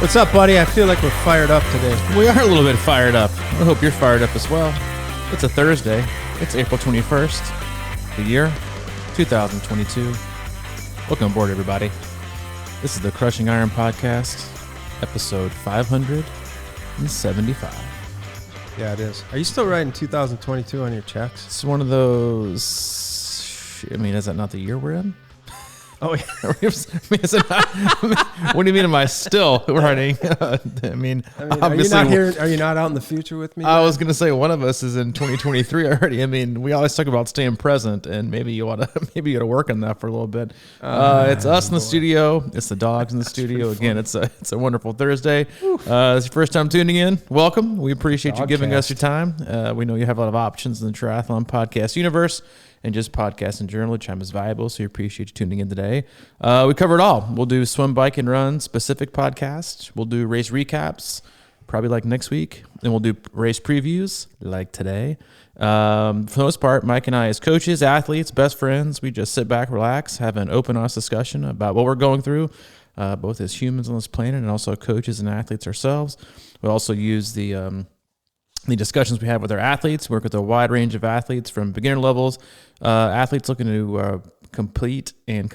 What's up, buddy? I feel like we're fired up today. We are a little bit fired up. I hope you're fired up as well. It's a Thursday. It's April 21st, the year 2022. Welcome aboard, everybody. This is the Crushing Iron podcast, episode 575. Yeah, it is. Are you still writing 2022 on your checks? It's one of those... I mean, is that not the year we're in? Oh, yeah. Is it not, what do you mean am I still writing? Are you not out in the future with me? I was going to say one of us is in 2023 already. I mean, we always talk about staying present, and maybe you want to work on that for a little bit. It's us in the studio. It's the dogs in the studio. Again, it's a wonderful Thursday. It's your first time tuning in. Welcome. We appreciate you giving us your time. We know you have a lot of options in the triathlon podcast universe. And just podcast in general, which is valuable, so we appreciate you tuning in today. We cover it all. We'll do swim, bike, and run specific podcasts. We'll do race recaps, probably like next week. Then we'll do race previews, like today. For the most part, Mike and I, as coaches, athletes, best friends, we just sit back, relax, have an open, honest discussion about what we're going through, both as humans on this planet and also coaches and athletes ourselves. We also use the discussions we have with our athletes, work with a wide range of athletes from beginner levels, athletes looking to complete in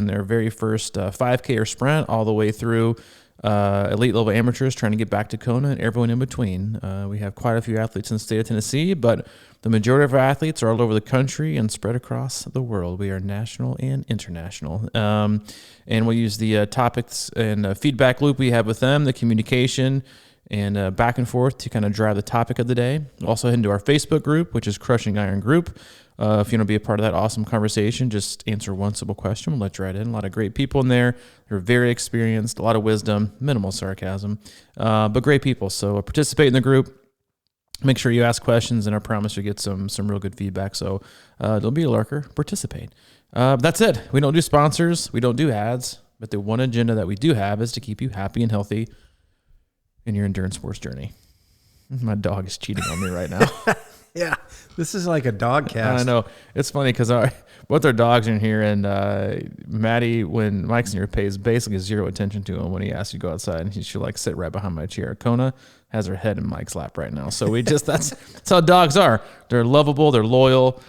their very first 5K or sprint, all the way through elite level amateurs trying to get back to Kona and everyone in between. We have quite a few athletes in the state of Tennessee, but the majority of our athletes are all over the country and spread across the world. We are national and international. And we'll use the topics and feedback loop we have with them, the communication, and back and forth to kind of drive the topic of the day. Also head into our Facebook group, which is Crushing Iron Group. If you want to be a part of that awesome conversation, just answer one simple question. We'll let you right in. A lot of great people in there. They're very experienced, a lot of wisdom, minimal sarcasm, but great people. So participate in the group. Make sure you ask questions, and I promise you'll get some real good feedback. So don't be a lurker. Participate. That's it. We don't do sponsors. We don't do ads. But the one agenda that we do have is to keep you happy and healthy in your endurance sports journey. My dog is cheating on me right now. Yeah, this is like a dog cast. I know. It's funny because both our dogs are in here, and Maddie, when Mike's in here, pays basically zero attention to him when he asks you to go outside, and she'll like sit right behind my chair. Kona has her head in Mike's lap right now. So that's how dogs are. They're lovable, they're loyal,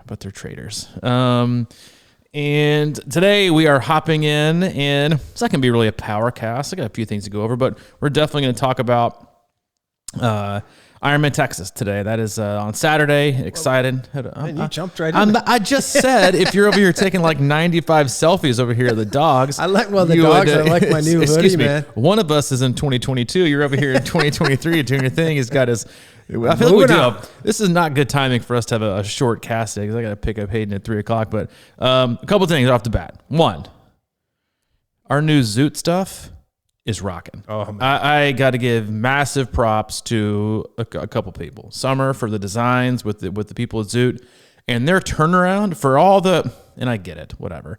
but they're traitors. And today we are hopping in, and it's not going to be really a power cast. I got a few things to go over, but we're definitely going to talk about Ironman Texas today. That is on Saturday. Excited. Man, you jumped right in. I just said if you're over here taking like 95 selfies over here of the dogs. I like the dogs. I like my new hoodie, man. One of us is in 2022. You're over here in 2023 doing your thing. He's got his... I feel like we do. This is not good timing for us to have a short cast today because I got to pick up Hayden at 3 o'clock. But a couple things off the bat. One, our new Zoot stuff is rocking. Oh, man. I got to give massive props to a couple people. Summer for the designs with the people at Zoot, and their turnaround for all the, and I get it, whatever,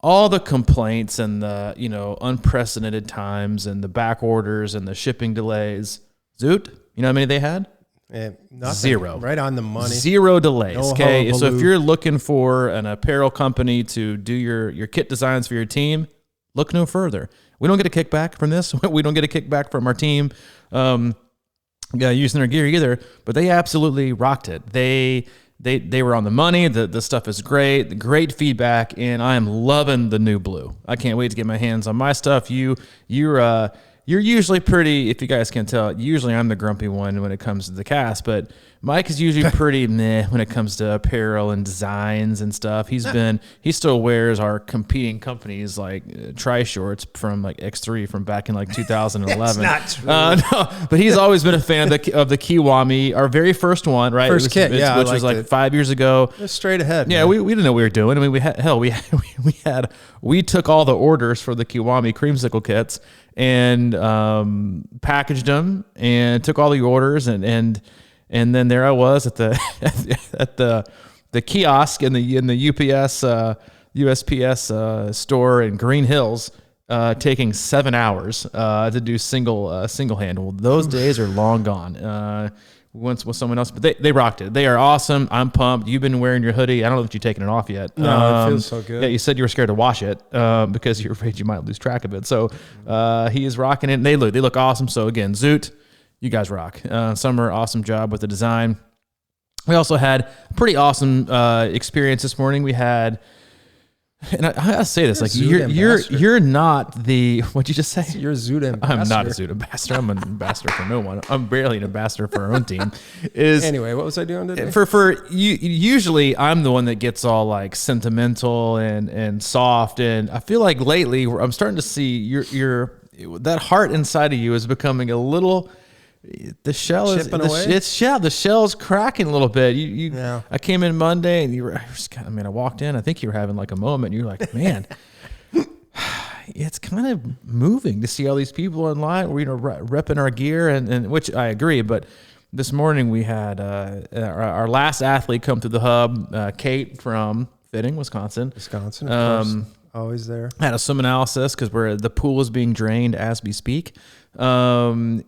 all the complaints and the unprecedented times and the back orders and the shipping delays. Zoot, you know how many they had? Nothing. Zero. Right on the money. Zero delays. No okay. hullabaloo. So if you're looking for an apparel company to do your kit designs for your team, look no further. We don't get a kickback from this. We don't get a kickback from our team using their gear either, but they absolutely rocked it. They were on the money. The stuff is great. Great feedback, and I am loving the new blue. I can't wait to get my hands on my stuff. You're usually pretty, if you guys can tell, usually I'm the grumpy one when it comes to the cast, but Mike is usually pretty meh when it comes to apparel and designs and stuff. He still wears our competing companies like tri-shorts from like X3 from back in like 2011. That's not true. No, but he's always been a fan of the Kiwami, our very first one, right? First kit, yeah. Which was like 5 years ago. Just straight ahead. Yeah, we didn't know what we were doing. I mean, we took all the orders for the Kiwami creamsicle kits and packaged them and took all the orders and then there I was at the kiosk in the USPS store in Green Hills, taking 7 hours to do single handle. Those days are long gone. went with someone else, but they rocked it. They are awesome. I'm pumped. You've been wearing your hoodie. I don't know if you've taken it off yet. No, it feels so good. Yeah, you said you were scared to wash it because you're afraid you might lose track of it. So he is rocking it. And they look awesome. So again, Zoot, you guys rock. Summer, awesome job with the design. We also had a pretty awesome experience this morning. We had, and I gotta say this, like you're not the, what'd you just say? You're a Zoot ambassador. I'm not a Zoot ambassador. I'm an ambassador for no one. I'm barely an ambassador for our own team. Anyway, what was I doing today? For you, usually I'm the one that gets all like sentimental and soft, and I feel like lately I'm starting to see your that heart inside of you is becoming a little. The shell is the shell's cracking a little bit. I came in Monday and you were. I walked in. I think you were having like a moment. And you're like, man, it's kind of moving to see all these people in line. We're repping our gear, and which I agree. But this morning we had our last athlete come through the hub, Kate from Fitting, Wisconsin. Of course. Always there. Had a swim analysis because the pool is being drained as we speak. And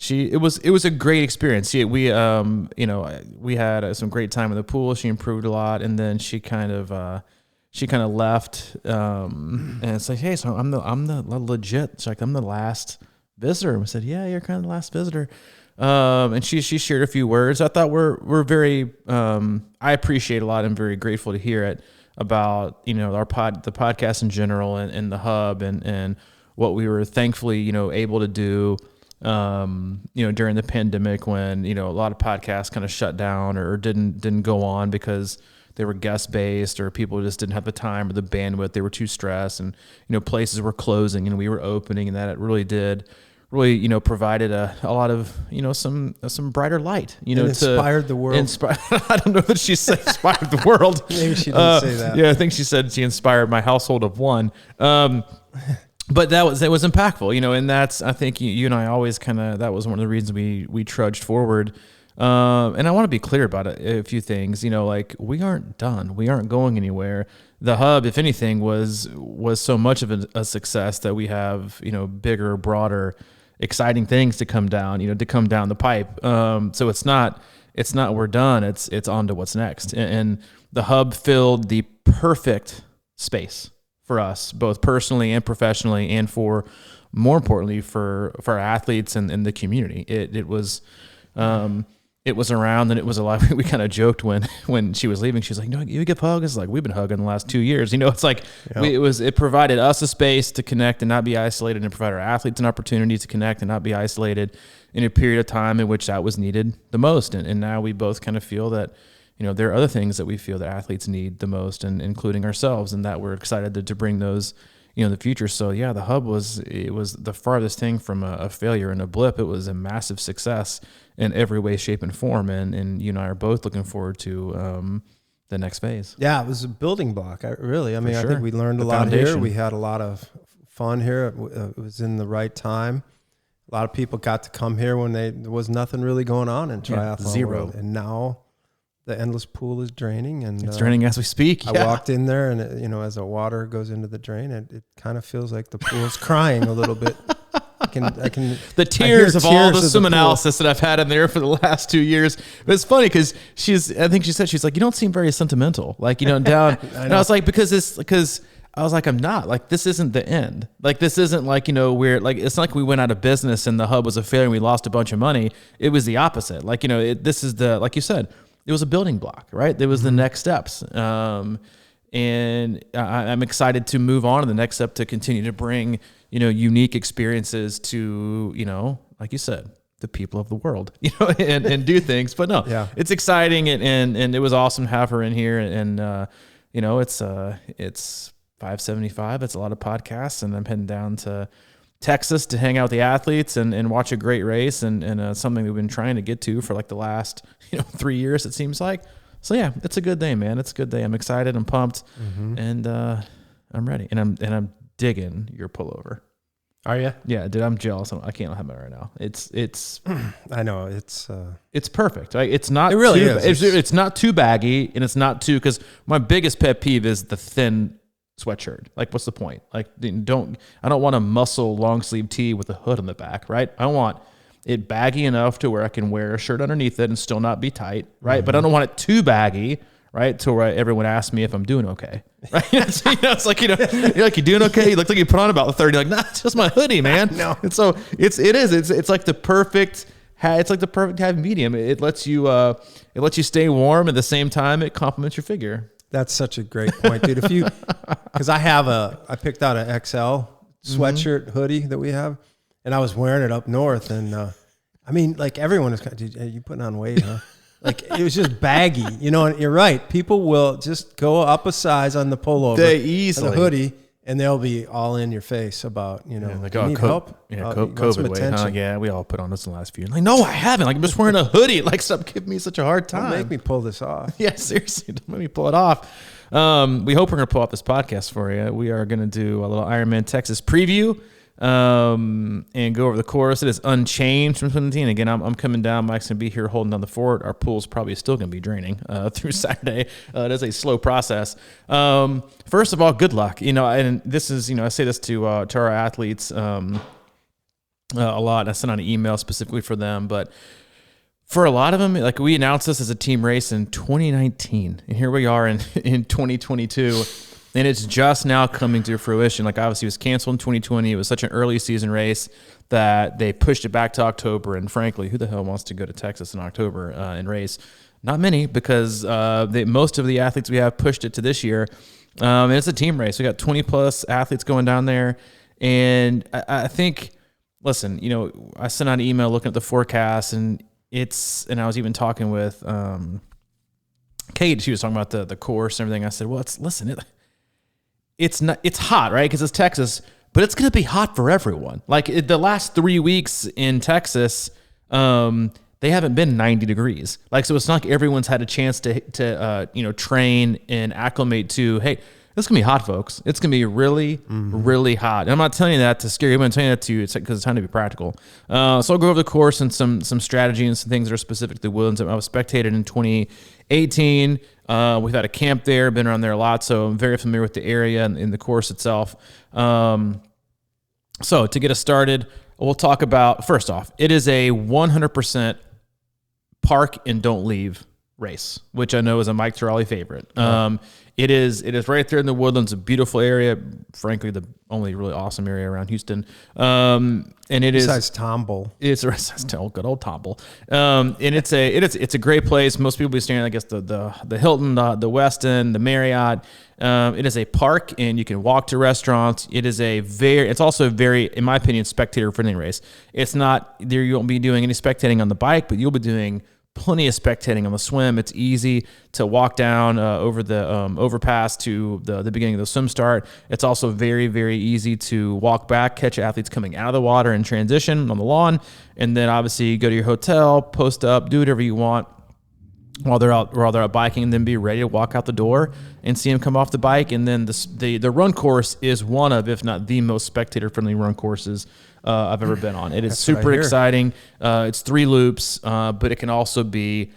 it was a great experience. We had some great time in the pool. She improved a lot, and then she kind of left. And it's like, hey, so I'm the legit. She's like, I'm the last visitor. And we said, yeah, you're kind of the last visitor. And she shared a few words. I thought we're very. I appreciate a lot. I'm very grateful to hear it about the podcast in general and the hub and what we were thankfully, able to do, during the pandemic when, a lot of podcasts kind of shut down or didn't go on because they were guest based or people just didn't have the time or the bandwidth. They were too stressed and, places were closing and we were opening, and that it really provided a lot of, some brighter light, inspired the world. I don't know if she said inspired the world. Maybe she didn't say that. Yeah. I think she said she inspired my household of one. But it was impactful, and that's, I think you and I always that was one of the reasons we trudged forward. And I want to be clear about a few things, like we aren't done. We aren't going anywhere. The hub, if anything, was so much of a success that we have, bigger, broader, exciting things to come down, to come down the pipe. So it's not we're done. It's on to what's next. And the hub filled the perfect space for us, both personally and professionally, and more importantly for our athletes and the community. It was around, and it was a lot. We kind of joked when she was leaving. She was like, you give hugs? It's like, we've been hugging the last 2 years. It's like, it provided us a space to connect and not be isolated, and provide our athletes an opportunity to connect and not be isolated in a period of time in which that was needed the most. And now we both kind of feel that, there are other things that we feel that athletes need the most, and including ourselves, and that we're excited to bring those, in the future. So yeah, the hub was the farthest thing from a failure and a blip. It was a massive success in every way, shape, and form. And you and I are both looking forward to the next phase. Yeah, it was a building block. I sure. think we learned a lot here. We had a lot of fun here. It was in the right time. A lot of people got to come here when there was nothing really going on in triathlon. Zero. World. And now the endless pool is draining, and it's draining as we speak. I walked in there, and as the water goes into the drain, it kind of feels like the pool's crying a little bit. I can the tears of all the swim analysis that I've had in there for the last 2 years. But it's funny because I think she said, she's like, you don't seem very sentimental, like, down. And I was like, because I was like, I'm not, like, this isn't the end. Like, this isn't like, we're like, it's not like we went out of business and the hub was a failure and we lost a bunch of money. It was the opposite. Like, this is like you said, it was a building block, right? There was the next steps. And I'm excited to move on to the next step, to continue to bring, unique experiences to, like you said, the people of the world, and do things. But no, It's exciting. And it was awesome to have her in here. And it's 5:75. It's a lot of podcasts, and I'm heading down to Texas to hang out with the athletes and watch a great race and something we've been trying to get to for like the last 3 years, it seems like. So yeah, it's a good day, man. It's a good day. I'm excited. I'm pumped, and I'm ready. And I'm digging your pullover. Are you? Yeah, dude. I'm jealous. I can't have it right now. It's. I know it's perfect. Right? It's not. It really is. It's not too baggy, and it's not too, because my biggest pet peeve is the thin sweatshirt. Like, what's the point? Like, I don't want a muscle long sleeve tee with a hood on the back, right? I want it baggy enough to where I can wear a shirt underneath it and still not be tight, right? But I don't want it too baggy, right? To where everyone asks me if I'm doing okay, right? So, it's like, you're like, you doing okay? You look like you put on about 30. You're like, nah, it's just my hoodie, man. No. And so it's like the perfect happy medium. It lets you stay warm at the same time. It complements your figure. That's such a great point, dude. Because I picked out an XL sweatshirt hoodie that we have, and I was wearing it up north, and I mean, like, everyone is kind of, dude, you putting on weight, huh? Like, it was just baggy, and you're right. People will just go up a size on the pullover, easily, the hoodie, and they'll be all in your face about, like, you need help? Yeah, COVID weight, huh? Yeah, we all put on this in the last few. Like, no, I haven't. Like, I'm just wearing a hoodie. Like, stop giving me such a hard time. Don't make me pull this off. Yeah, seriously, don't make me pull it off. We hope we're going to pull off this podcast for you. We are going to do a little Ironman Texas preview and go over the course. It is unchanged from 2017. Again, I'm coming down. Mike's going to be here holding down the fort. Our pool's probably still going to be draining through Saturday. It is a slow process. First of all, good luck. And this is, I say this to our athletes a lot. I sent out an email specifically for them, but for a lot of them, like, we announced this as a team race in 2019, and here we are in 2022. And it's just now coming to fruition. Like, obviously, it was canceled in 2020. It was such an early season race that they pushed it back to October. And frankly, who the hell wants to go to Texas in October and race? Not many, because most of the athletes we have pushed it to this year. And it's a team race. We got 20-plus athletes going down there. And I think, listen, I sent out an email looking at the forecast, and I was even talking with Kate. She was talking about the course and everything. I said, well, it's hot, right? Because it's Texas, but it's going to be hot for everyone. Like, the last 3 weeks in Texas, they haven't been 90 degrees. Like, so it's not like everyone's had a chance to train and acclimate to, hey, it's going to be hot, folks. It's going to be really, really hot. And I'm not telling you that to scare you. I'm telling you that to you because it's time to be practical. So I'll go over the course and some strategy and some things that are specific to Woodlands. I was spectated in 2018. We've had a camp there, been around there a lot, so I'm very familiar with the area and the course itself. So to get us started, we'll talk about, first off, it is a 100% park and don't leave race, which I know is a Mike Tarrolly favorite. It is right there in the Woodlands, a beautiful area, frankly, the only really awesome area around Houston. And it besides Tomball. It's good old Tomball. And it's a great place. Most people be staying, I guess, the Hilton, the Westin, the Marriott. It is a park, and you can walk to restaurants. It's also a very, in my opinion, spectator-friendly race. It's not there. You won't be doing any spectating on the bike, but you'll be doing plenty of spectating on the swim. It's easy to walk down over the overpass to the beginning of the swim start. It's also very, very easy to walk back, catch athletes coming out of the water and transition on the lawn, and then obviously go to your hotel, post up, do whatever you want while they're out biking, and then be ready to walk out the door and see them come off the bike. And then the run course is one of, if not the most spectator-friendly run courses I've ever been on. It is super exciting. It's 3 loops, but it can also be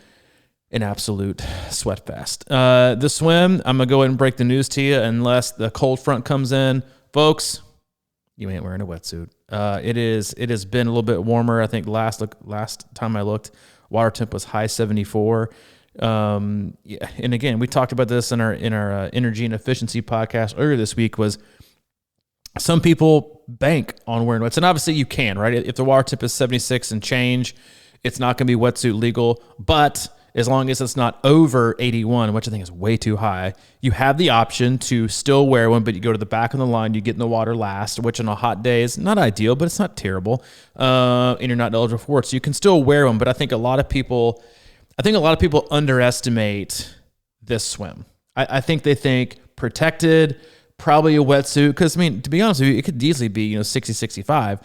an absolute sweat fest. The swim, I'm going to go ahead and break the news to you, unless the cold front comes in. Folks, you ain't wearing a wetsuit. It has been a little bit warmer. I think last time I looked, water temp was high 74. And again, we talked about this in our energy and efficiency podcast earlier this week. Was some people bank on wearing wetsuits, and obviously you can, right? If the water temp is 76 and change, it's not going to be wetsuit legal. But as long as it's not over 81, which I think is way too high, you have the option to still wear one, but you go to the back of the line, you get in the water last, which on a hot day is not ideal, but it's not terrible, and you're not eligible for it. So you can still wear one, but I think a lot of people underestimate this swim. I think they think protected, probably a wetsuit, because, I mean, to be honest with you, it could easily be, 60, 65.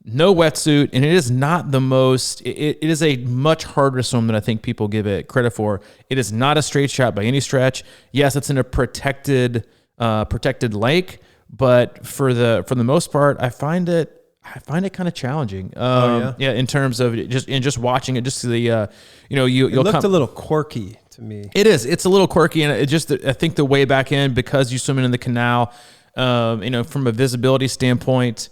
No wetsuit, and it is not the most, it is a much harder swim than I think people give it credit for. It is not a straight shot by any stretch. Yes, it's in a protected lake, but for the most part, I find it kind of challenging. In terms of just watching it, just the it looked a little quirky to me. It is. It's a little quirky, and I think the way back in, because you swim in the canal, from a visibility standpoint,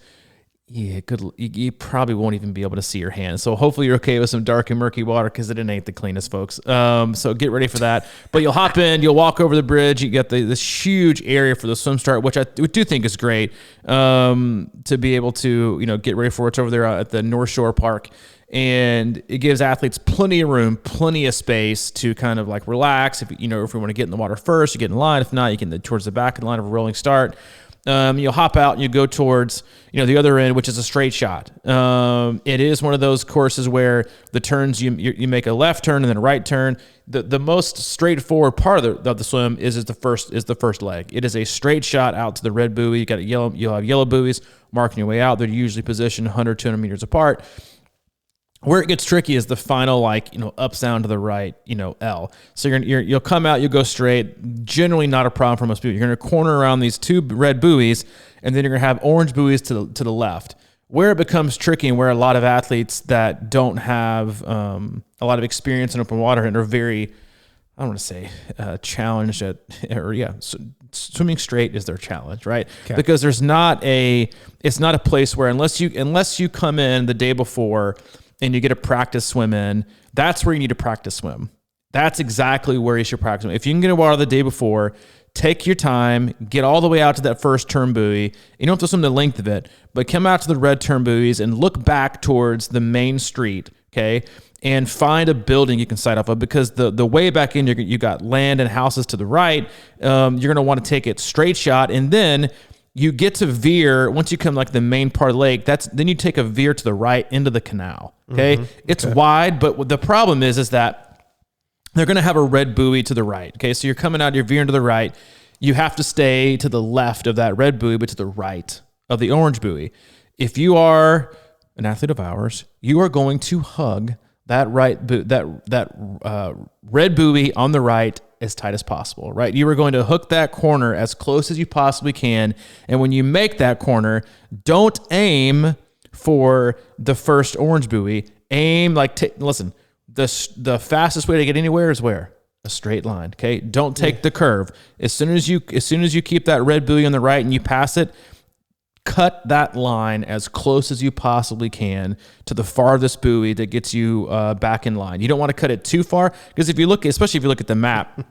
Yeah, good. You probably won't even be able to see your hand. So hopefully you're okay with some dark and murky water because it ain't the cleanest, folks. So get ready for that. But you'll hop in, you'll walk over the bridge. You get this huge area for the swim start, which I do think is great to be able to get ready for. It's over there at the North Shore Park. And it gives athletes plenty of room, plenty of space to kind of like relax. If we want to get in the water first, you get in line. If not, you get towards the back of the line of a rolling start. You'll hop out and you go towards, the other end, which is a straight shot. It is one of those courses where the turns, you make a left turn and then a right turn. The most straightforward part of the swim is the first leg. It is a straight shot out to the red buoy. You'll have yellow buoys marking your way out. They're usually positioned 100, 200 meters apart. Where it gets tricky is the final, up sound to the right, L. So you'll come out, you'll go straight. Generally not a problem for most people. You're going to corner around these two red buoys, and then you're going to have orange buoys to the left. Where it becomes tricky and where a lot of athletes that don't have a lot of experience in open water and are very, I don't want to say challenged swimming straight is their challenge, right? Okay. Because it's not a place where unless you come in the day before and you get a practice swim in, that's where you need to practice swim. That's exactly where you should practice swim. If you can get in water the day before, take your time, get all the way out to that first turn buoy. You don't have to swim the length of it, but come out to the red turn buoys and look back towards the main street, okay? And find a building you can sight off of, because the way back in, you got land and houses to the right. You're going to want to take it straight shot, and then you get to veer once you come like the main part of the lake. Then you take a veer to the right into the canal. Okay, it's wide, but the problem is that they're going to have a red buoy to the right. Okay, so you're coming out, you're veering to the right. You have to stay to the left of that red buoy, but to the right of the orange buoy. If you are an athlete of ours, you are going to hug that red buoy on the right as tight as possible, right? You are going to hook that corner as close as you possibly can. And when you make that corner, don't aim for the first orange buoy. Aim listen, the fastest way to get anywhere is where? A straight line, okay? Don't take the curve. As soon as you keep that red buoy on the right and you pass it, cut that line as close as you possibly can to the farthest buoy that gets you back in line. You don't want to cut it too far, because especially if you look at the map,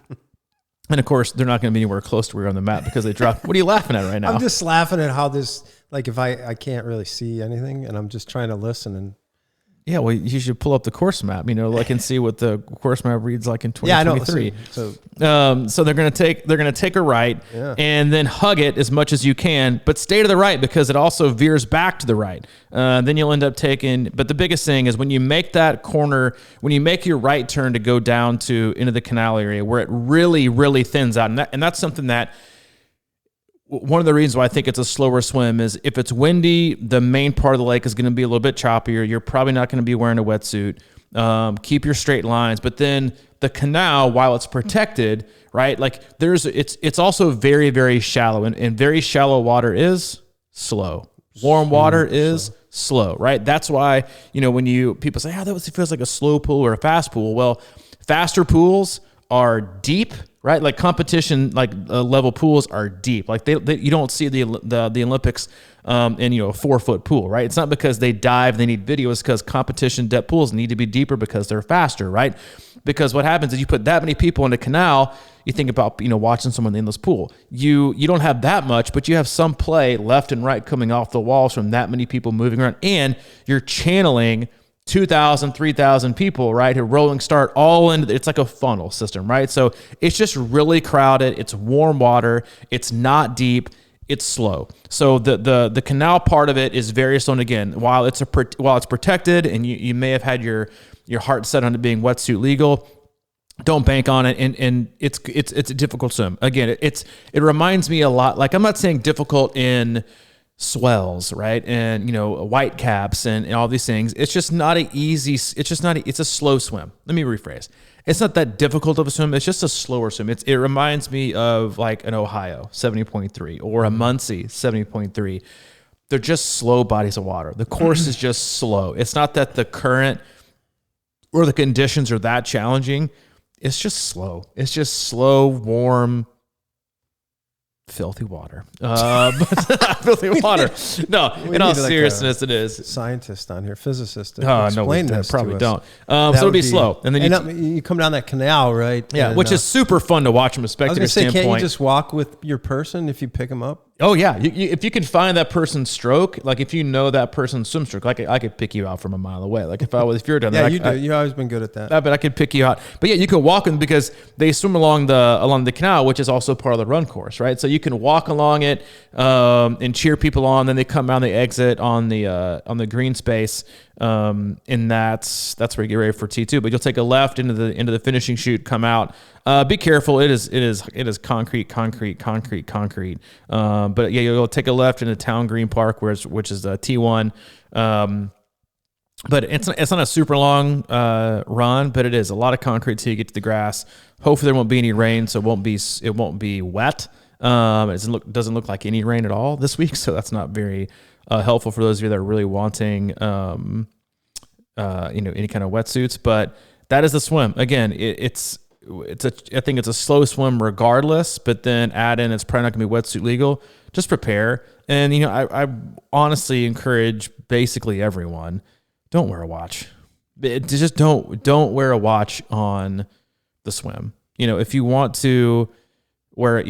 and of course they're not going to be anywhere close to where you're on the map because they dropped. What are you laughing at right now? I'm just laughing at how this, if I can't really see anything and I'm just trying to listen and. Yeah, well, you should pull up the course map, and see what the course map reads like in 2023. Yeah, I know. So they're gonna take a right and then hug it as much as you can, but stay to the right because it also veers back to the right. Then you'll end up taking. But the biggest thing is when you make that corner, when you make your right turn to go down into the canal area where it really, really thins out, and that's something that. One of the reasons why I think it's a slower swim is if it's windy, the main part of the lake is going to be a little bit choppier. You're probably not going to be wearing a wetsuit. Keep your straight lines. But then the canal, while it's protected, right? It's also very, very shallow, and very shallow water is slow. Warm water is slow, right? That's why, when people say, that feels like a slow pool or a fast pool. Well, faster pools are deep, right? Like competition, level pools are deep. Like you don't see the Olympics in a 4-foot pool, right? It's not because they dive, they need video. It's because competition depth pools need to be deeper because they're faster, right? Because what happens is you put that many people in a canal. You think about watching someone in this pool. You don't have that much, but you have some play left and right coming off the walls from that many people moving around, and you're channeling 2,000, 3,000 people, right? Who rolling start all into, it's like a funnel system, right? So it's just really crowded. It's warm water. It's not deep. It's slow. So the canal part of it is very slow. And again, while it's protected and you may have had your heart set on it being wetsuit legal, don't bank on it. And it's a difficult swim. Again, it reminds me a lot. I'm not saying difficult in swells, right? And, white caps and all these things. It's just not it's a slow swim. Let me rephrase. It's not that difficult of a swim. It's just a slower swim. It reminds me of an Ohio 70.3 or a Muncie 70.3. They're just slow bodies of water. The course is just slow. It's not that the current or the conditions are that challenging. It's just slow. It's just slow, warm, filthy water. But filthy water. No, in all seriousness, it is. Scientist on here, physicist. Oh, no, we probably don't. So it'll be slow. And then you come down that canal, right? Yeah, and, which is super fun to watch from a spectator standpoint. Can't you just walk with your person if you pick them up? Oh, yeah. If you can find that person's stroke, like if you know that person's swim stroke, like I could pick you out from a mile away. Like if you're done yeah, that. You've always been good at that. But I could pick you out. But yeah, you can walk them because they swim along the canal, which is also part of the run course, right? So you can walk along it and cheer people on. Then they come out and they exit on the green space. And that's where you get ready for T2. But you'll take a left into the finishing chute, come out. Be careful. It is concrete. But yeah, you'll take a left into Town Green Park, which is T1. But it's not a super long run, but it is a lot of concrete till you get to the grass. Hopefully there won't be any rain, so it won't be wet. It doesn't look like any rain at all this week, so that's not very helpful for those of you that are really wanting any kind of wetsuits. But that is the swim. Again, I think it's a slow swim regardless, but then add in it's probably not gonna be wetsuit legal. Just prepare. And I honestly encourage basically everyone, don't wear a watch. Just don't wear a watch on the swim. If you want to wear,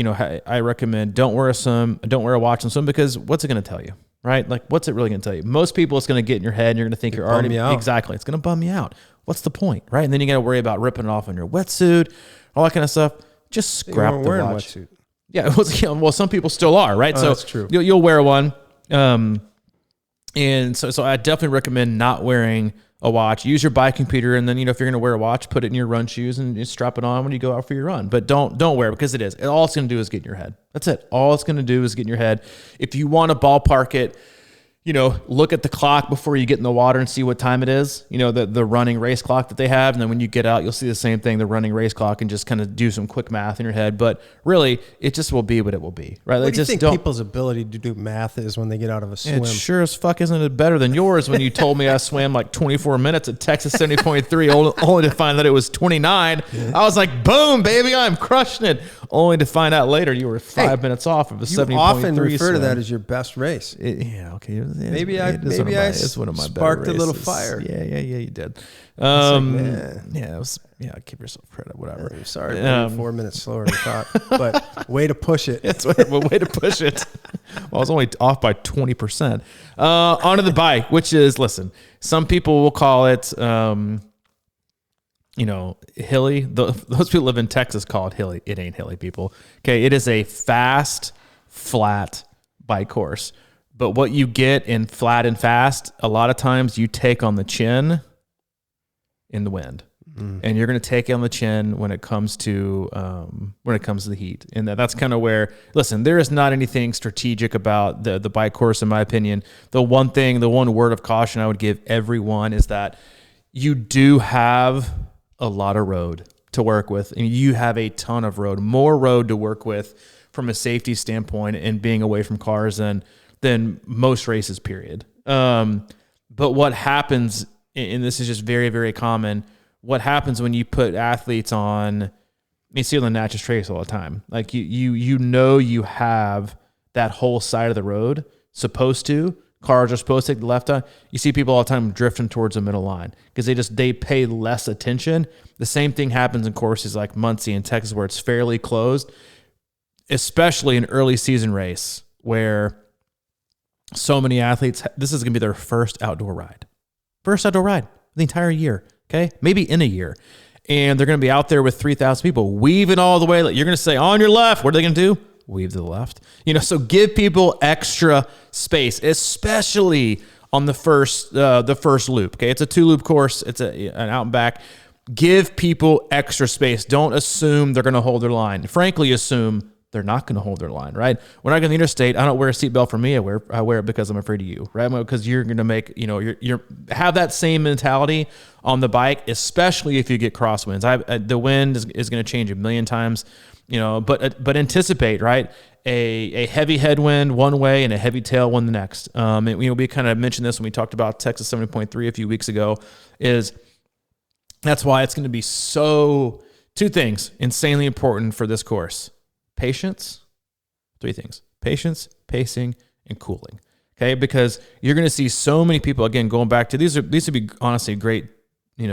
I recommend don't wear a watch on swim, because what's it gonna tell you? Right? Like, what's it really going to tell you? Most people, it's going to get in your head and you're going to think you're already... Exactly. It's going to bum you out. What's the point? Right? And then you got to worry about ripping it off on your wetsuit, all that kind of stuff. Just scrap the watch. Wetsuit. Yeah. Well, some people still are, right? So that's true. You'll wear one. And so I definitely recommend not wearing a watch. Use your bike computer, and then if you're going to wear a watch, put it in your run shoes and just strap it on when you go out for your run. But don't wear it, because all it's going to do is get in your head. That's it. All it's going to do is get in your head. If you want to ballpark it, look at the clock before you get in the water and see what time it is. The running race clock that they have. And then when you get out, you'll see the same thing, the running race clock, and just kind of do some quick math in your head. But really, it just will be what it will be, right? What do you think people's ability to do math is when they get out of a swim? It sure as fuck isn't it better than yours when you told me I swam like 24 minutes at Texas 70.3, only to find that it was 29. I was like, boom, baby, I'm crushing it. Only to find out later you were 5 minutes off of a 70.3 You often refer to that as your best race. Okay. Maybe I sparked a little fire. Yeah, you did. Give yourself credit, whatever. I'm sorry, 4 minutes slower than I thought, but way to push it. It's way to push it. Well, I was only off by 20%. Onto the bike, which is, listen, some people will call it, hilly. Those people live in Texas call it hilly. It ain't hilly, people. Okay, it is a fast, flat bike course. But what you get in flat and fast, a lot of times you take on the chin in the wind. And you're going to take it on the chin when it comes to the heat. And that's kind of where, listen, there is not anything strategic about the bike course, in my opinion. The one word of caution I would give everyone is that you do have a lot of road to work with. And you have a ton of road, more road to work with from a safety standpoint and being away from cars than most races, period. But what happens, and this is just very, very common, what happens when you put athletes on, you see on the Natchez Trace all the time, like you have that whole side of the road cars are supposed to take the left eye. You see people all the time drifting towards the middle line because they pay less attention. The same thing happens in courses like Muncie and Texas where it's fairly closed, especially an early season race where so many athletes, this is going to be their first outdoor ride the entire year. Okay. Maybe in a year. And they're going to be out there with 3,000 people weaving all the way. You're going to say on your left, what are they going to do? Weave to the left. So give people extra space, especially on the first loop. Okay. It's a 2-loop course. It's an out and back. Give people extra space. Don't assume they're going to hold their line. Frankly, assume they're not going to hold their line, right? When I go to the interstate, I don't wear a seatbelt for me. I wear it because I'm afraid of you, right? Because you're going to make, you're have that same mentality on the bike, especially if you get crosswinds. The wind is going to change a million times, but anticipate, right? A heavy headwind one way and a heavy tailwind the next. And, we kind of mentioned this when we talked about Texas 70.3 a few weeks ago. That's why it's going to be two things insanely important for this course. Patience. Three things: patience, pacing, and cooling. Okay, because you're going to see so many people, again, going back to these would be honestly great, 2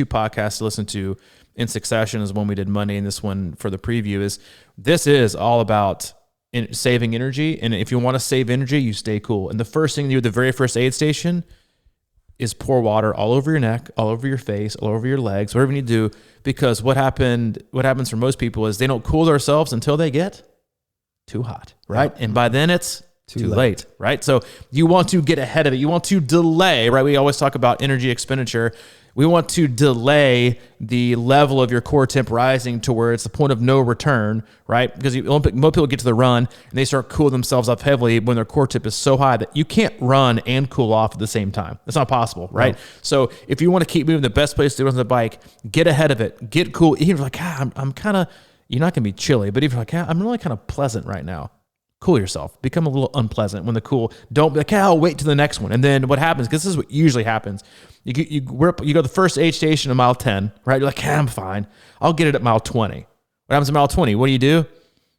podcasts to listen to in succession, is one we did Monday and this one for the preview. This is all about saving energy. And if you want to save energy, you stay cool. And the first thing you do at the very first aid station is pour water all over your neck, all over your face, all over your legs, whatever you need to do. Because what happens for most people is they don't cool themselves until they get too hot, right? And by then it's too late, right? So you want to get ahead of it. You want to delay, right? We always talk about energy expenditure. We want to delay the level of your core temp rising to where it's the point of no return, right? Because most people get to the run and they start cooling themselves up heavily when their core temp is so high that you can't run and cool off at the same time. That's not possible, right? No. So if you want to keep moving, the best place to do it on the bike, get ahead of it, get cool. Even if you're like, I'm kind of, you're not going to be chilly, but if you're like, I'm really kind of pleasant right now, cool yourself. Become a little unpleasant when the cool. Don't be like, I'll wait to the next one. And then what happens, because this is what usually happens, you go to the first aid station at mile 10, right? You're like, I'm fine. I'll get it at mile 20. What happens at mile 20? What do?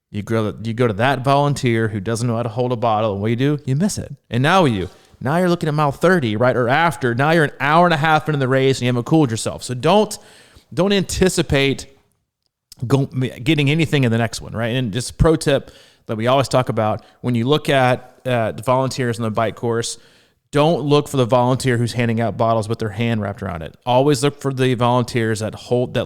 You go to that volunteer who doesn't know how to hold a bottle, and what do? You miss it. And now you're looking at mile 30, right? Or after. Now you're an hour and a half into the race and you haven't cooled yourself. So don't anticipate getting anything in the next one, right? And just pro tip that we always talk about, when you look at the volunteers on the bike course, don't look for the volunteer who's handing out bottles with their hand wrapped around it. Always look for the volunteers that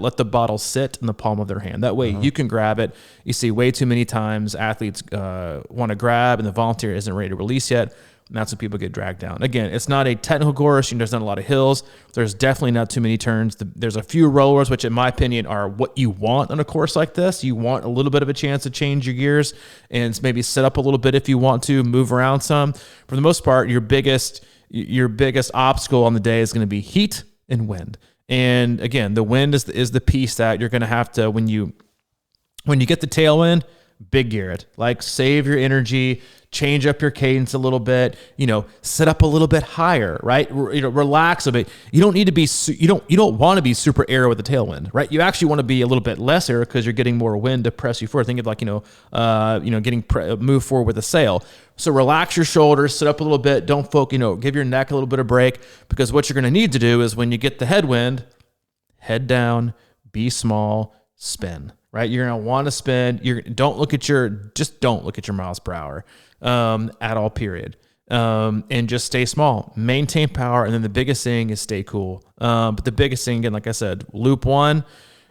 let the bottle sit in the palm of their hand. That way you can grab it. You see way too many times athletes want to grab and the volunteer isn't ready to release yet. And that's when people get dragged down. Again, it's not a technical course. There's not a lot of hills. There's definitely not too many turns. There's a few rollers, which in my opinion are what you want on a course like this. You want a little bit of a chance to change your gears and maybe set up a little bit if you want to, move around some. For the most part, your biggest obstacle on the day is going to be heat and wind. And again, the wind is the piece that you're going to have to, when you get the tailwind, big gear it. Like, save your energy, change up your cadence a little bit, set up a little bit higher, right? Relax a bit. You don't need to be, you don't want to be super aero with the tailwind, right? You actually want to be a little bit less aero because you're getting more wind to press you forward. Think of like, move forward with a sail. So relax your shoulders, sit up a little bit. Don't focus, give your neck a little bit of break, because what you're going to need to do is when you get the headwind, head down, be small, spin. Right, you're gonna want to spin. Don't look at your miles per hour at all. Period. And just stay small, maintain power, and then the biggest thing is stay cool. But the biggest thing, again, like I said, loop one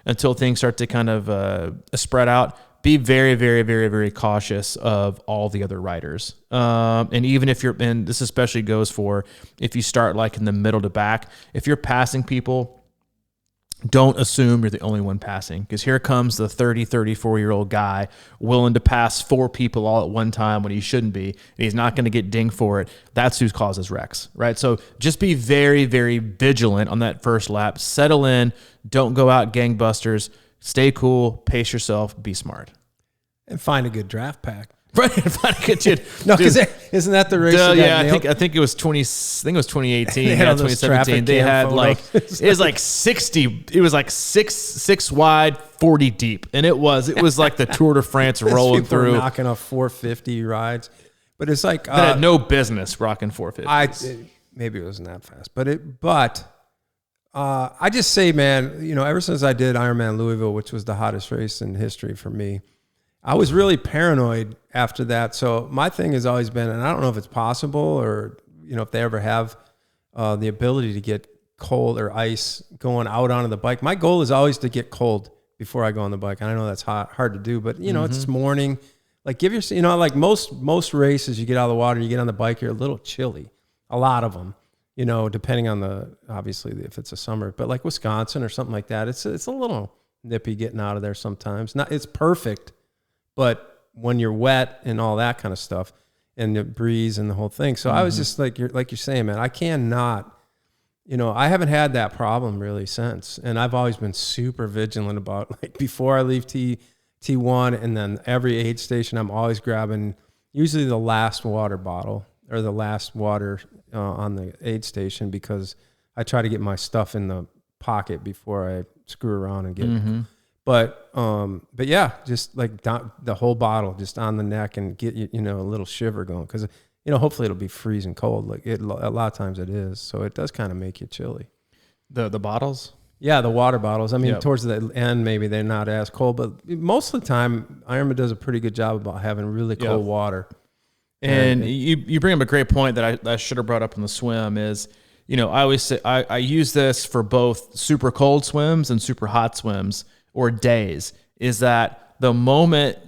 until things start to kind of spread out. Be very, very, very, very cautious of all the other riders. And even if and this especially goes for if you start like in the middle to back, if you're passing people, don't assume you're the only one passing, because here comes the 34-year-old guy willing to pass 4 people all at one time when he shouldn't be, and he's not going to get dinged for it. That's who causes wrecks, right? So just be very, very vigilant on that first lap. Settle in. Don't go out gangbusters. Stay cool. Pace yourself. Be smart. And find a good draft pack. Right, no, because isn't that the race? I think it was 2018. Yeah, 2017. They had photos. it was like 60. It was like six wide, 40 deep, and it was like the Tour de France rolling through, knocking off 450 rides. But it's like that had no business rocking 450. Maybe it wasn't that fast, but I just say, man, ever since I did Ironman Louisville, which was the hottest race in history for me, I was really paranoid after that. So my thing has always been, and I don't know if it's possible or, if they ever have the ability to get cold or ice going out onto the bike. My goal is always to get cold before I go on the bike. And I know that's hard to do, but it's morning. Like like most races, you get out of the water, you get on the bike, you're a little chilly. A lot of them, depending on obviously if it's a summer, but like Wisconsin or something like that, it's a little nippy getting out of there sometimes. It's perfect. But when you're wet and all that kind of stuff, and the breeze and the whole thing, so I was just like you're saying, man, I cannot, I haven't had that problem really since, and I've always been super vigilant about, like, before I leave T1, and then every aid station, I'm always grabbing usually the last water bottle or the last water on the aid station, because I try to get my stuff in the pocket before I screw around and get. But yeah, just like the whole bottle just on the neck and get you know, a little shiver going. Because, you know, hopefully it'll be freezing cold. Like a lot of times it is. So it does kind of make you chilly. The bottles? Yeah, the water bottles. I mean, Yep. towards the end, maybe they're not as cold, but most of the time, Ironman does a pretty good job about having really cold water. And you bring up a great point that I should have brought up in the swim is, you know, I always say I use this for both super cold swims and super hot swims or days, is that the moment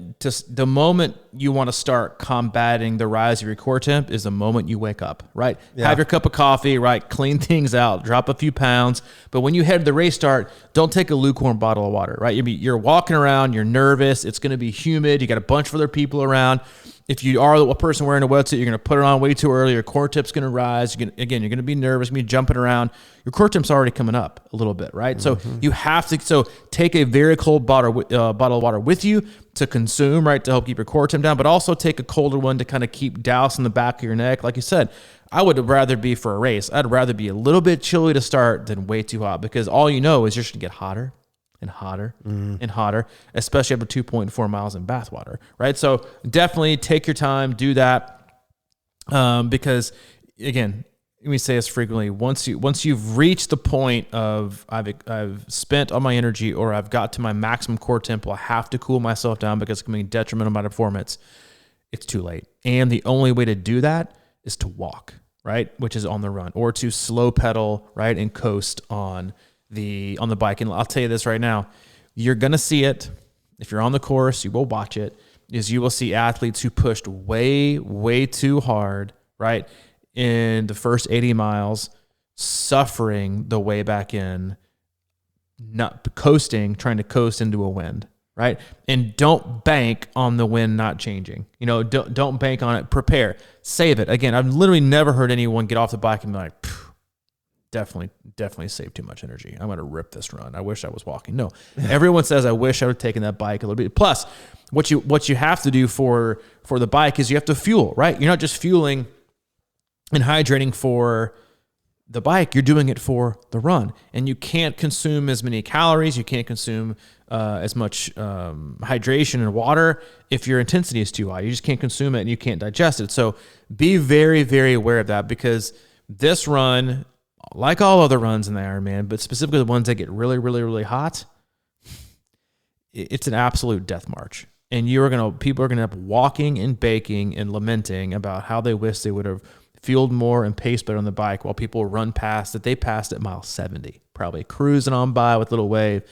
you want to start combating the rise of your core temp is the moment you wake up, right? Yeah. Have your cup of coffee, right? Clean things out, drop a few pounds. But when you head to the race start, don't take a lukewarm bottle of water, right? You're walking around, you're nervous, it's going to be humid, you got a bunch of other people around. If you are a person wearing a wetsuit, you're going to put it on way too early. Your core tip's going to rise. You're going to be nervous, be jumping around. Your core tip's already coming up a little bit, right? So you have to. So take a very cold bottle of water with you to consume, right, to help keep your core temp down. But also take a colder one to kind of keep douse in the back of your neck. Like you said, I would rather be for a race. I'd rather be a little bit chilly to start than way too hot, because all you know is you're just going to get hotter and hotter and hotter, especially after 2.4 miles in bathwater, right? So definitely take your time, do that, because again, we say this frequently. Once you've reached the point of I've spent all my energy, or I've got to my maximum core temp, I have to cool myself down because it's going to be detrimental to my performance. It's too late, and the only way to do that is to walk, right, which is on the run, or to slow pedal, right, and coast on the bike. And I'll tell you this right now, you're going to see it. If you're on the course, you will watch it, is you will see athletes who pushed way, way too hard, right, in the first 80 miles, suffering the way back in, not coasting, trying to coast into a wind, right? And don't bank on the wind not changing. You know, don't bank on it. Prepare. Save it. Again, I've literally never heard anyone get off the bike and be like, definitely saved too much energy. I'm going to rip this run. I wish I was walking. No, everyone says, I wish I would have taken that bike a little bit. Plus, what you have to do for the bike is you have to fuel, right? You're not just fueling and hydrating for the bike, you're doing it for the run. And you can't consume as many calories. You can't consume as much hydration and water if your intensity is too high. You just can't consume it and you can't digest it. So be very, very aware of that, because this run, like all other runs in the Ironman, but specifically the ones that get really, really, really hot, it's an absolute death march. And people are gonna end up walking and baking and lamenting about how they wish they would have fueled more and paced better on the bike, while people run past that they passed at mile 70, probably cruising on by with a little wave.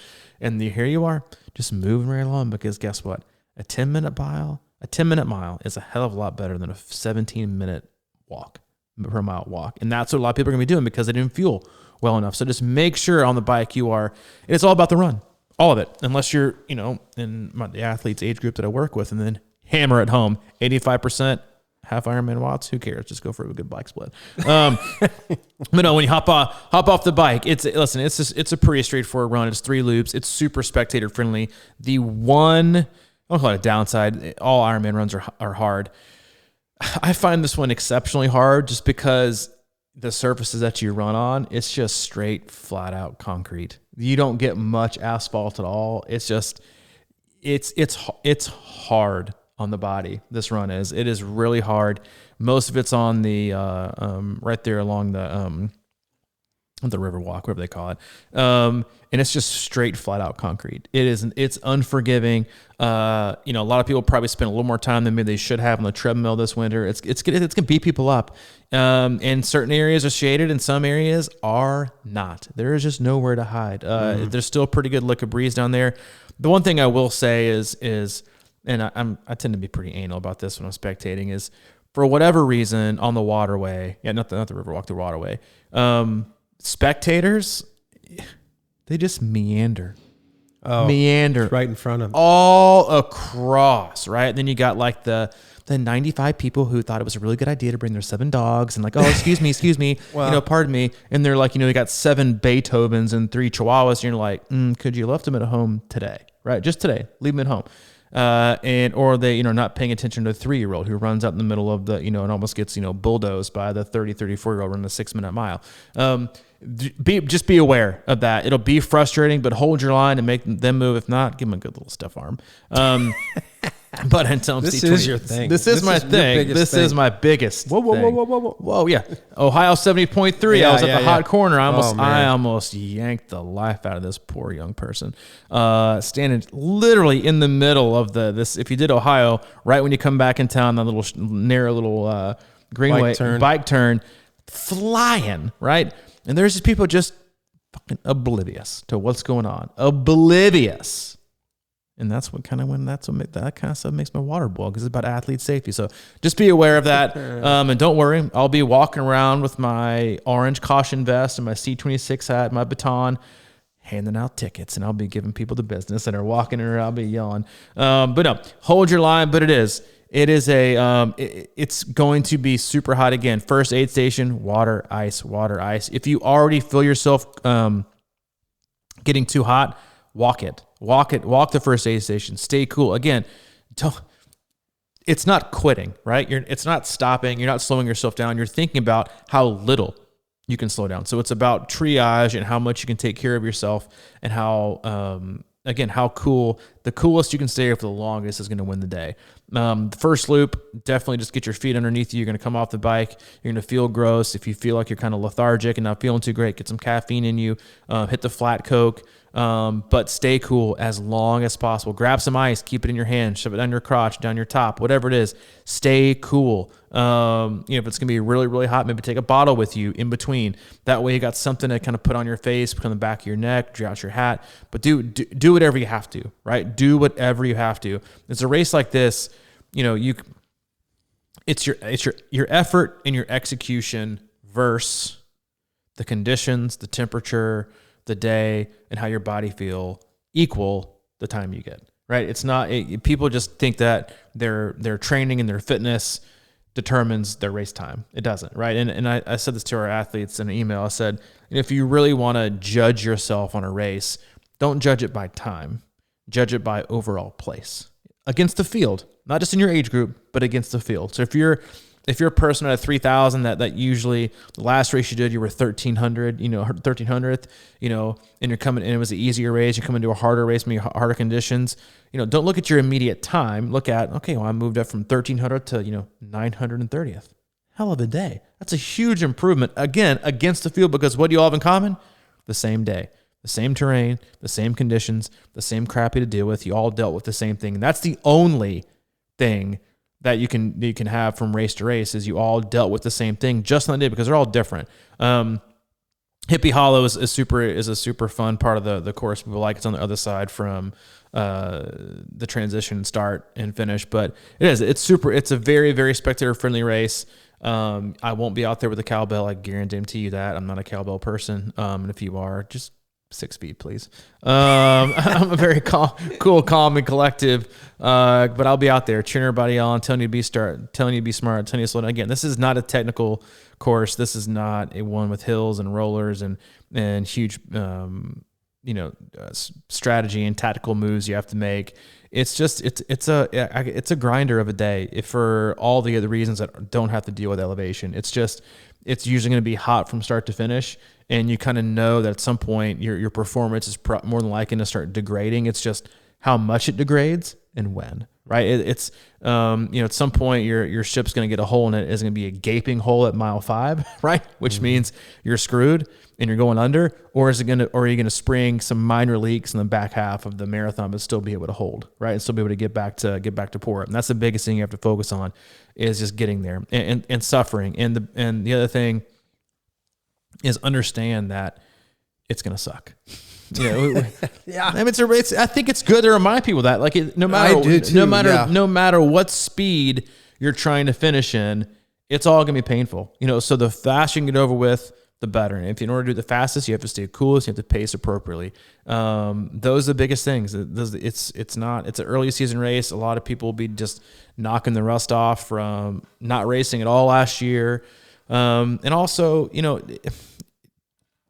And here you are, just moving right along, because guess what? A 10-minute mile is a hell of a lot better than a 17-minute walk. Per mile walk. And that's what a lot of people are going to be doing because they didn't fuel well enough. So just make sure on the bike it's all about the run, all of it, unless you're, you know, in the athletes age group that I work with, and then hammer at home, 85%, half Ironman watts, who cares? Just go for a good bike split. But no, when you hop off the bike, it's a pretty straightforward run. It's 3 loops. It's super spectator friendly. The one, I don't call it a downside, all Ironman runs are hard. I find this one exceptionally hard just because the surfaces that you run on, it's just straight, flat out concrete. You don't get much asphalt at all. It's just, it's hard on the body. This run is. It is really hard. Most of it's on the right there along the river walk, whatever they call it. And it's just straight, flat out concrete. It's unforgiving. You know, a lot of people probably spend a little more time than maybe they should have on the treadmill this winter. It's gonna beat people up. And certain areas are shaded and some areas are not. There is just nowhere to hide. There's still a pretty good lick of breeze down there. The one thing I will say is, and I tend to be pretty anal about this when I'm spectating, is for whatever reason on the waterway, not the river walk, the waterway, spectators, they just meander. Right in front of them. All across, right? Then you got like the 95 people who thought it was a really good idea to bring their 7 dogs and like, oh, excuse me, well, you know, pardon me. And they're like, you know, they got 7 Beethovens and 3 Chihuahuas. And you're like, could you left them at home today, right? Just today, leave them at home. or they, not paying attention to a 3-year-old who runs out in the middle of the, and almost gets, bulldozed by the 34-year-old running a 6-minute mile. Just be aware of that. It'll be frustrating, but hold your line and make them move. If not, give them a good little stiff arm. But until this is your thing. This is my thing. This is my biggest. Whoa! Yeah, Ohio 70.3. I was at the hot corner. I almost yanked the life out of this poor young person, standing literally in the middle of this. If you did Ohio, right when you come back in town, that little narrow little greenway bike turn, flying right, and there's these people just fucking oblivious to what's going on, oblivious. And that's what kind of stuff makes my water boil, because it's about athlete safety. So just be aware of that. And don't worry, I'll be walking around with my orange caution vest and my C26 hat, my baton, handing out tickets, and I'll be giving people the business that are walking or I'll be yelling. But no, hold your line. But it's going to be super hot again. First aid station, water, ice. If you already feel yourself getting too hot, walk the first aid station. Stay cool. Again, it's not quitting, right? It's not stopping. You're not slowing yourself down. You're thinking about how little you can slow down. So it's about triage and how much you can take care of yourself, and how, the coolest you can stay for the longest is going to win the day. The first loop, definitely just get your feet underneath you. You're going to come off the bike. You're going to feel gross. If you feel like you're kind of lethargic and not feeling too great, get some caffeine in you, hit the flat Coke. But stay cool as long as possible. Grab some ice, keep it in your hand, shove it down your crotch, down your top, whatever it is. Stay cool. If it's gonna be really, really hot, maybe take a bottle with you in between. That way you got something to kind of put on your face, put on the back of your neck, draw out your hat. But do whatever you have to, right? Do whatever you have to. It's a race like this, it's your effort and your execution versus the conditions, the temperature, the day, and how your body feel equal the time you get, right? It's not, people just think that their training and their fitness determines their race time. It doesn't, right? And I said this to our athletes in an email. I said, if you really want to judge yourself on a race, don't judge it by time. Judge it by overall place against the field, not just in your age group, but against the field. So if you're a person at a 3,000 that usually the last race you did, you were 1,300, 1,300th, and you're coming, and it was an easier race. You're coming to a harder race, maybe harder conditions. Don't look at your immediate time. Look at, okay, well, I moved up from 1,300 to, 930th. Hell of a day. That's a huge improvement, again, against the field, because what do you all have in common? The same day, the same terrain, the same conditions, the same crap you had to deal with. You all dealt with the same thing. And that's the only thing that you can have from race to race, is you all dealt with the same thing just on the day, because they're all different. Hippie Hollow is a super fun part of the course. People like, it's on the other side from the transition start and finish, but it's a very, very spectator friendly race. I won't be out there with a cowbell. I guarantee you that. I'm not a cowbell person. And if you are, just 6 feet, please. I'm a very cool, calm, and collective. But I'll be out there cheering everybody on, telling you to be smart, telling you to slow down. Again, this is not a technical course. This is not a one with hills and rollers and huge, strategy and tactical moves you have to make. It's just, it's a grinder of a day for all the other reasons that don't have to deal with elevation. It's usually going to be hot from start to finish. And you kind of know that at some point your performance is more than likely to start degrading. It's just how much it degrades and when, right? It's at some point your ship's going to get a hole in it. It's going to be a gaping hole at mile 5, right? Which means you're screwed and you're going under, or are you going to spring some minor leaks in the back half of the marathon, but still be able to hold, right? And still be able to get back to port. And that's the biggest thing you have to focus on, is just getting there and suffering. And the other thing is understand that it's going to suck. Yeah. I mean, I think it's good to remind people that, like, no matter what speed you're trying to finish in, it's all going to be painful. So the faster you can get over with, the better. And in order to do the fastest, you have to stay coolest, you have to pace appropriately. Those are the biggest things. It's an early season race. A lot of people will be just knocking the rust off from not racing at all last year. And also,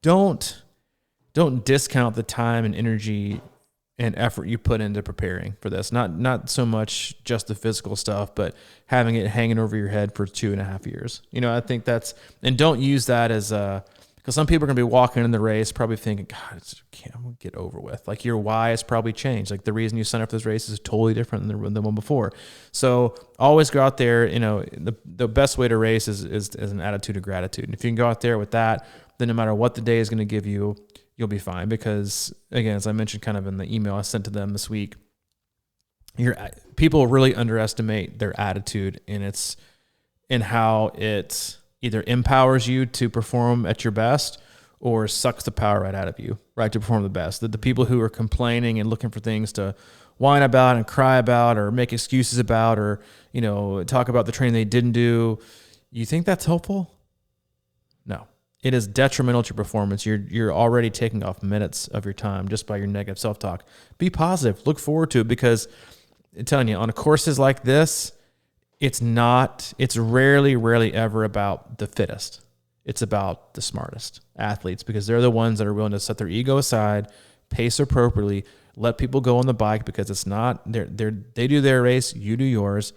don't discount the time and energy and effort you put into preparing for this. Not so much just the physical stuff, but having it hanging over your head for 2.5 years. I think and don't use that as because some people are going to be walking in the race probably thinking, God, I'm going to get over with. Like your why has probably changed. Like the reason you signed up for this race is totally different than the one before. So always go out there. The best way to race is an attitude of gratitude. And if you can go out there with that, then no matter what the day is going to give you, you'll be fine. Because again, as I mentioned kind of in the email I sent to them this week, people really underestimate their attitude, and it's in how it either empowers you to perform at your best or sucks the power right out of you, right, to perform the best. The people who are complaining and looking for things to whine about and cry about or make excuses about or, talk about the training they didn't do, you think that's helpful? No. It is detrimental to your performance. You're already taking off minutes of your time just by your negative self-talk. Be positive. Look forward to it, because I'm telling you, on courses like this, it's rarely ever about the fittest. It's about the smartest athletes, because they're the ones that are willing to set their ego aside, pace appropriately, let people go on the bike, because it's not, they do their race, you do yours,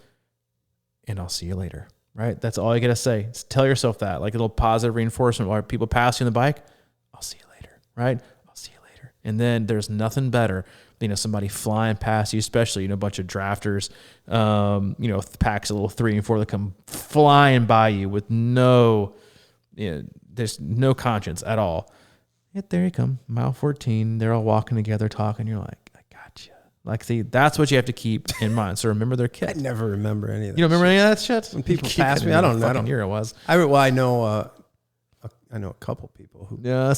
and I'll see you later. Right? That's all you got to say. Just tell yourself that, like a little positive reinforcement while people pass you on the bike. I'll see you later. Right? I'll see you later. And then there's nothing better than somebody flying past you, especially, a bunch of drafters, packs of little 3 and 4 that come flying by you with there's no conscience at all. Yet there you come, mile 14. They're all walking together, talking. You're like, Like, see, that's what you have to keep in mind. So remember their kit. I never remember any of that. You don't remember any of that shit? When people pass me, I don't know. Year it was. I know a couple people who. Yeah,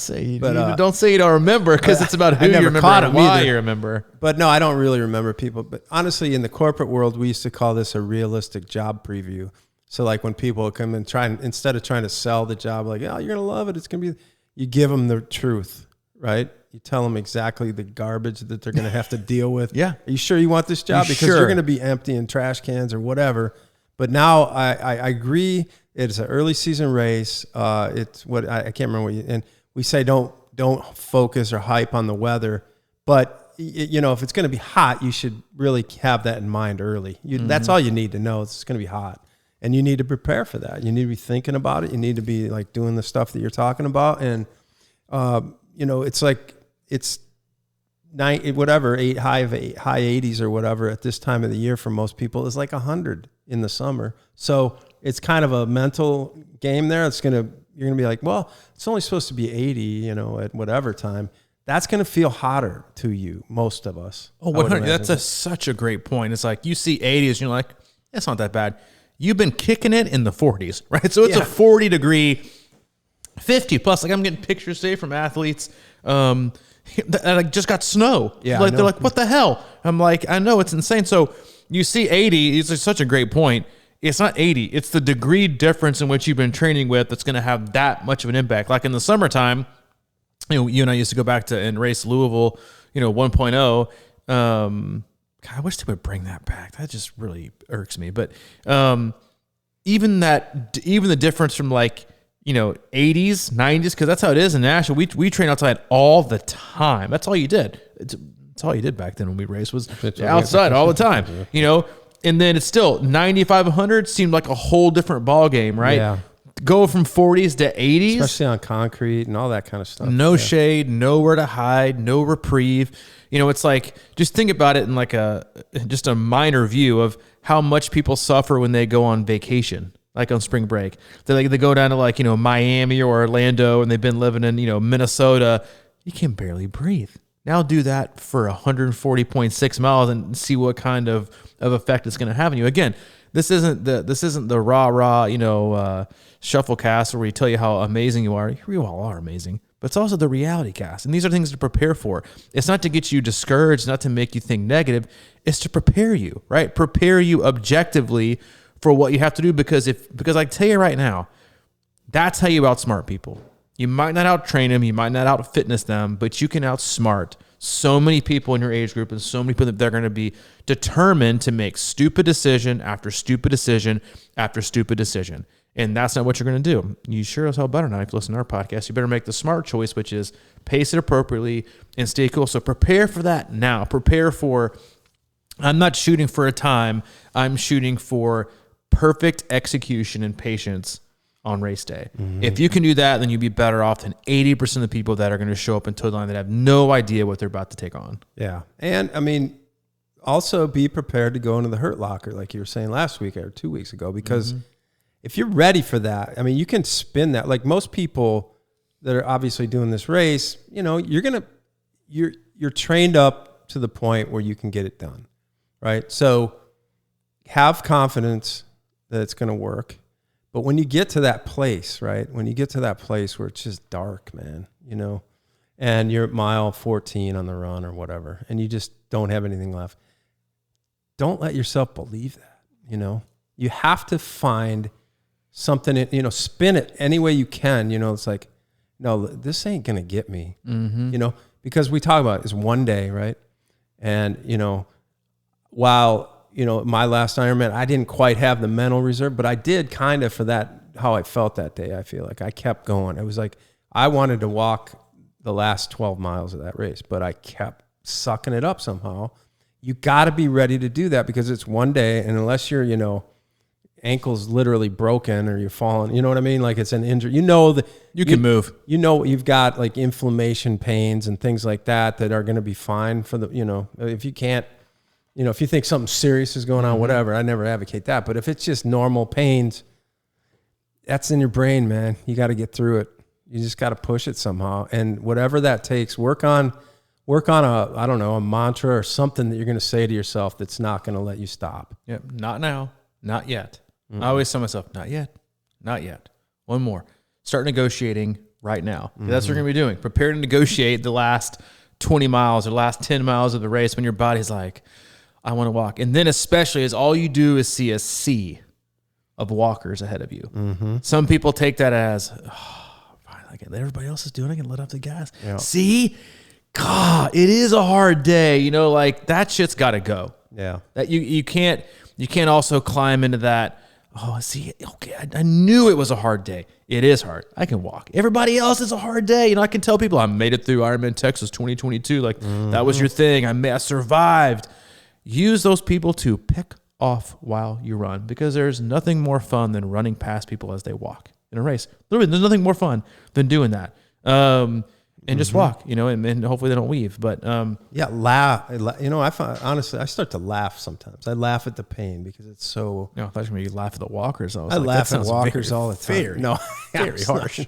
don't say you don't remember, because it's about who you remember and why you remember. But no, I don't really remember people. But honestly, in the corporate world, we used to call this a realistic job preview. So like when people come and instead of trying to sell the job, like, oh, you're gonna love it, it's gonna be, you give them the truth, right? You tell them exactly the garbage that they're going to have to deal with. Yeah. Are you sure you want this job? Because you're going to be emptying trash cans or whatever. But now I agree. It's an early season race. It's what I can't remember and we say don't focus or hype on the weather. But if it's going to be hot, you should really have that in mind early. That's all you need to know. It's going to be hot, and you need to prepare for that. You need to be thinking about it. You need to be like doing the stuff that you're talking about, and it's like. It's high 80s or whatever at this time of the year for most people is like 100 in the summer. So it's kind of a mental game there. You're gonna be like, well, it's only supposed to be 80, at whatever time. That's gonna feel hotter to you, most of us. Oh, 100. That's such a great point. It's like you see 80s and you're like, it's not that bad. You've been kicking it in the 40s, right? So it's a 40 degree, 50 plus. Like I'm getting pictures today from athletes. I just got snow. Yeah, like they're like, what the hell? I'm like, I know, it's insane. So you see 80. It's such a great point. It's not 80. It's the degree difference in which you've been training with that's going to have that much of an impact. Like in the summertime, you and I used to go back to and race Louisville, 1.0. God, I wish they would bring that back. That just really irks me. But even the difference from like 80s, 90s, because that's how it is in Nashville. We train outside all the time. That's all you did. That's all you did back then when we raced was outside all the time. And then it's still 95, 100 seemed like a whole different ball game, right? Yeah. Go from 40s to 80s, especially on concrete and all that kind of stuff. No shade, nowhere to hide, no reprieve. It's like, just think about it in like just a minor view of how much people suffer when they go on vacation. Like on spring break, they go down to Miami or Orlando, and they've been living in Minnesota. You can barely breathe. Now do that for 140.6 miles and see what kind of effect it's going to have on you. Again, this isn't the rah shuffle cast where we tell you how amazing you are. You all are amazing, but it's also the reality cast, and these are things to prepare for. It's not to get you discouraged, not to make you think negative. It's to prepare you, right? Prepare you objectively for what you have to do, because I tell you right now, that's how you outsmart people. You might not out-train them, you might not out-fitness them, but you can outsmart so many people in your age group and so many people that they're going to be determined to make stupid decision after stupid decision after stupid decision. And that's not what you're going to do. You sure as hell better not if you listen to our podcast. You better make the smart choice, which is pace it appropriately and stay cool. So prepare for that now. Prepare for, I'm not shooting for a time. I'm shooting for perfect execution and patience on race day. Mm-hmm. If you can do that, then you'd be better off than 80% of the people that are going to show up in tow line that have no idea what they're about to take on. Yeah. And I mean, also be prepared to go into the hurt locker, like you were saying last week or 2 weeks ago, because if you're ready for that, I mean, you can spin that. Like most people that are obviously doing this race, you know, you're trained up to the point where you can get it done, right? So have confidence that it's going to work. But when you get to that place, right? When you get to that place where it's just dark, man, you know, and you're at mile 14 on the run or whatever, and you just don't have anything left, don't let yourself believe that, you know. You have to find something, you know, spin it any way you can. You know, it's like, no, this ain't going to get me, you know, because we talk about it's one day, right? And, you know, while, you know, my last Ironman, I didn't quite have the mental reserve, but I did kind of for that, how I felt that day. I feel like I kept going. It was like, I wanted to walk the last 12 miles of that race, but I kept sucking it up somehow. You got to be ready to do that because it's one day. And unless you're, you know, ankle's literally broken or you're falling, you know what I mean? Like it's an injury, you know, that you can move, you know, you've got like inflammation pains and things like that are going to be fine for the, you know, if you can't, you know, if you think something serious is going on, whatever, I never advocate that. But if it's just normal pains, that's in your brain, man. You got to get through it. You just got to push it somehow. And whatever that takes, work on a, I don't know, a mantra or something that you're going to say to yourself that's not going to let you stop. Yep. Not now. Not yet. I always tell myself, not yet. Not yet. One more. Start negotiating right now. That's what you're going to be doing. Prepare to negotiate the last 20 miles or last 10 miles of the race when your body's like, I want to walk. And then especially as all you do is see a sea of walkers ahead of you. Some people take that as, fine, I can let everybody else is doing it. I can let off the gas. Yeah. See? God, it is a hard day. You know, like that shit's got to go. Yeah. That you can't also climb into that. Oh, see, okay, I knew it was a hard day. It is hard. I can walk. Everybody else is a hard day. You know, I can tell people I made it through Ironman Texas 2022. Like that was your thing. I survived. Use those people to pick off while you run because there's nothing more fun than running past people as they walk in a race. Literally, there's nothing more fun than doing that. And just walk, you know, and hopefully they don't weave. But yeah, laugh. You know, I find, honestly, I start to laugh sometimes. I laugh at the pain because it's so. No, I thought you laugh at the walkers. I laugh at walkers all the time. Very, no, very harsh.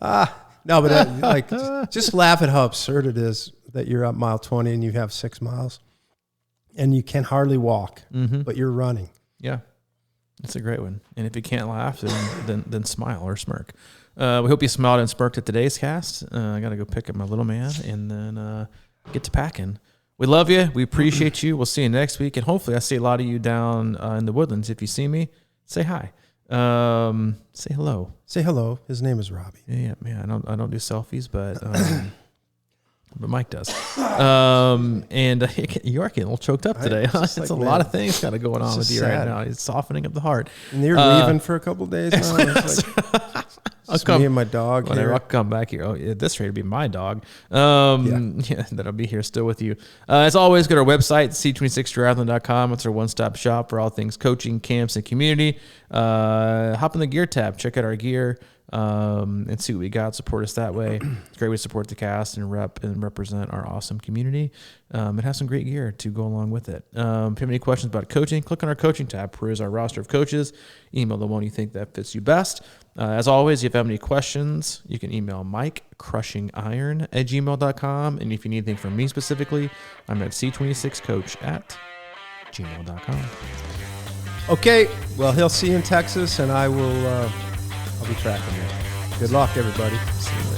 No, but like, just laugh at how absurd it is that you're up mile 20 and you have 6 miles, and you can hardly walk, but you're running. Yeah, it's a great one. And if you can't laugh, then smile or smirk. We hope you smiled and smirked at today's cast. I got to go pick up my little man and then get to packing. We love you. We appreciate you. We'll see you next week. And hopefully I see a lot of you down in the Woodlands. If you see me, say hi. Say hello. Say hello. His name is Robbie. Yeah. I don't do selfies, but Mike does. And you are getting a little choked up today. It's like, a lot of things kind of going on with you right now. It's softening of the heart. And you're leaving for a couple of days now. It's like, I'll come, me and my dog. Whenever I'll come back here. Oh, at this rate, it'll be my dog. Yeah, that'll be here still with you. As always, go to our website, C26Triathlon.com. It's our one-stop shop for all things coaching, camps, and community. Hop in the gear tab. Check out our gear. And see what we got. Support us that way. It's a great way to support the cast and represent our awesome community. And have some great gear to go along with it. If you have any questions about coaching, click on our coaching tab, peruse our roster of coaches, email the one you think that fits you best. As always, if you have any questions, you can email Mike, CrushingIron@gmail.com. And if you need anything from me specifically, I'm at C26Coach@gmail.com. Okay, well, he'll see you in Texas, and I'll be tracking you. Good luck, everybody. See you later.